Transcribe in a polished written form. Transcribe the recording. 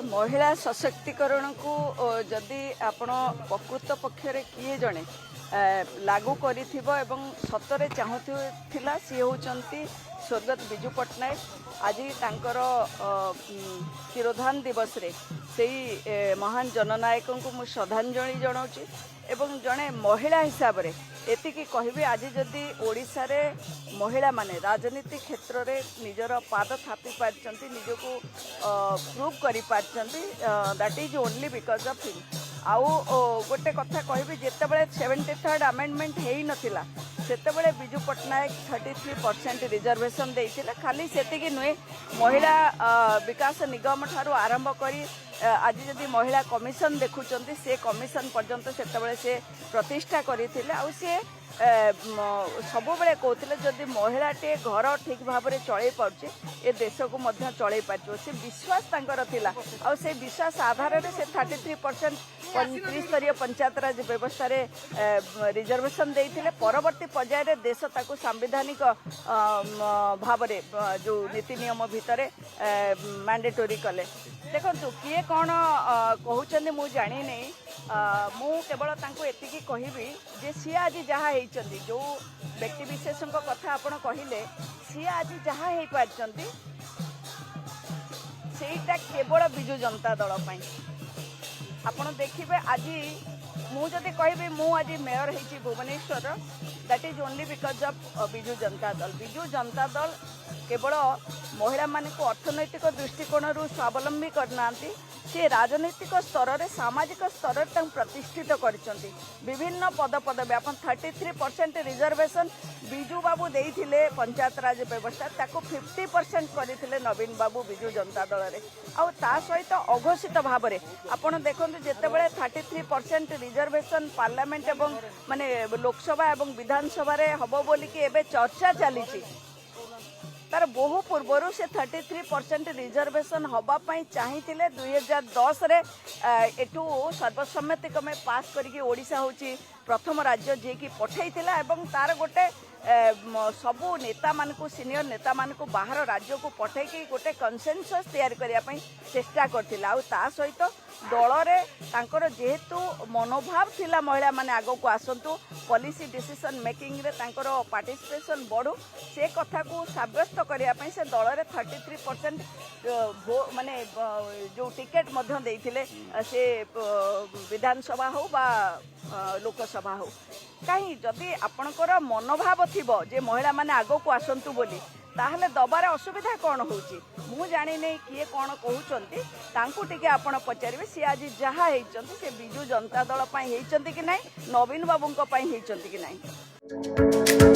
महिला सशक्तिकरण को जदि आपण प्रकृत पक्षरे किए जड़े लागू करिथिबो एवं सतरे चाहूला सी होचंती स्वर्गत बिजू पट्टनायक। आज तांकर तिरोधान दिवस रे सेई महान जननायक को मु श्रद्धांजलि जनाऊँगी एवं जड़े महिला हिसाब रे एतिकी कहबी आज जदि ओडिशा रे महिला माने राजनीति क्षेत्र रे निजर पाद थापी पारचंती निजको प्रूव करि पारचंती that is only because of him. आउ गोटे कथा कहबी जेतेबेले 73rd अमेंडमेंट हेई नथिला सेतेबेले बिजू पट्टनायक 33% रिजर्वेशन देइथिले। खाली सेतिकी नुहे महिला विकास निगम ठारू आरंभ करी आज जदि महिला कमिशन देखुचंती से कमिशन पर्यंत सेतेबेले से प्रतिष्ठा करिथिले। आउ से सब बेले कहते जदि महिलाटे घर ठीक भाव में चल पार्चे ए देश को मध्य चल पार से विश्वास तांकर थिला। आ से विश्वास आधार में से 33% त्रिस्तरीय पंचायत राज व्यवस्था रे रिजर्वेशन देइथिले। परवर्ती पर्याय देश ताकू सांविधानिक भाव में जो नीति नियम भितर मैंडेटोरी कले। देखो किए कौन कहते मु जानी नहीं मु केवल तांको एतिकी कहबी जे सी आज जहाँ होती जो व्यक्ति विशेष कथा आपण कहले सी आज जहाँ हो पार्टी सेटा केवल बिजु जनता दल पाई। आपण देखिए आज मुझे कहबी मु आज मेयर होती Bhubaneswar that is only because of Biju Janata Dal. Biju Janata दल केवल महिला मान को अर्थनैतिक दृष्टिकोण स्वावलंबी करना सी राजनीतिक स्तर में सामाजिक स्तर प्रतिष्ठित करछंती। विभिन्न पद पदवी आप 33% रिजर्वेशन बिजू बाबू देइथिले पंचायत राज व्यवस्था ताको 50% करथिले नवीन बाबू बिजू जनता दल रे। आउ ता सहित अघोषित भाव में आपण देखंतु जेतेबेले 33% रिजर्वेशन पार्लियामेंट एवं माने लोकसभा एवं विधानसभा रे हबो बोली कि एबे चर्चा चलीची तार बहु पूर्वर से 33% रिजर्वेशन हवापाई चाहिए 2010 रे एठू सर्वसम्मति क्रमे पास करके ओडिशा होची प्रथम राज्य जे कि पठैतिला एवं तार गोटे सबू नेता मान को सीनियर नेता मान को बाहर राज्य को पठेकी गोटे कनसेनसस तैयार करने चेष्टा करथिला। आ ता सहित दल रे तांकर जेहेतु मनोभाव थिला महिला माने आगो को आसंतु पॉलिसी डिसीजन मेकिंग रे तांकर पार्टिसिपेशन बढ़ू से कथा को साब्यस्त करने से दल रे 33% माने जो टिकेट मध्य देइथिले से विधानसभा हो बा लोकसभा हो कहीं जदि आपणकर मनोभाव थिबो जे महिला माने आगो को आसंतु बोली ताहले दबार असुविधा कौन होची मु जानी नहीं किए कौन कहउचंती तांकु टिके आपण पचारिबे सी आज जहाँ हेचंती से बिजू जनता दल पई हेचंती कि नहीं नवीन बाबूंको पई हेचंती कि नहीं।